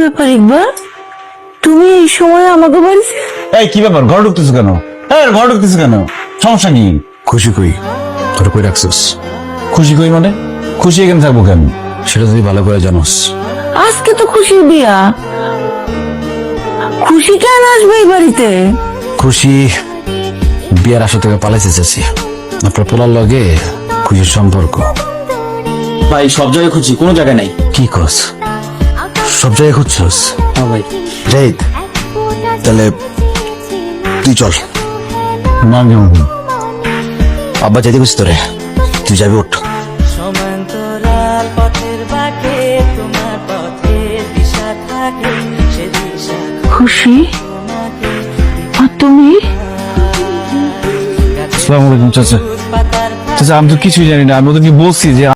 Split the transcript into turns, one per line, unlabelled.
ব্যাপার ইকবাল, তুমি এই সময় আমাকে বাড়িতে?
এই কি ব্যাপার, ঘরে ঢুকতেছো কেন? ঘরে ঢুকতেছো কেন? সমস্যা কি?
খুশি কই? তোর কই রাখছিস?
খুশি কই মানে? খুশি এখানে থাকবো কেন?
সেটা তুই ভালো করে জানোস।
আজকে তো খুশির বিয়া, খুশি কেন আসবে এই বাড়িতে?
খুশি বিয়ার আসা থেকে পালাইতে চাচ্ছি। আপনার পোলার লগে খুশির সম্পর্ক।
ভাই সব জায়গায় খুঁজি, কোনো জায়গায় নাই।
কি কস? সব জায়গায় খুঁজছস?
হ্যাঁ ভাই।
জাহিদ, তাহলে তুই চল।
না যেমন
আব্বা যেতে গেছি তোরে, তুই যাবি ওঠ।
সমান্তরাল পথের বাঁকে তোমার পথের দিশা থাকে, সে দিশা
খুশি আর তুমি?
আসসালামু আলাইকুম চাচা। চাচা আমি তো কিছুই জানি না, আমি ওদেরকে বলছি যে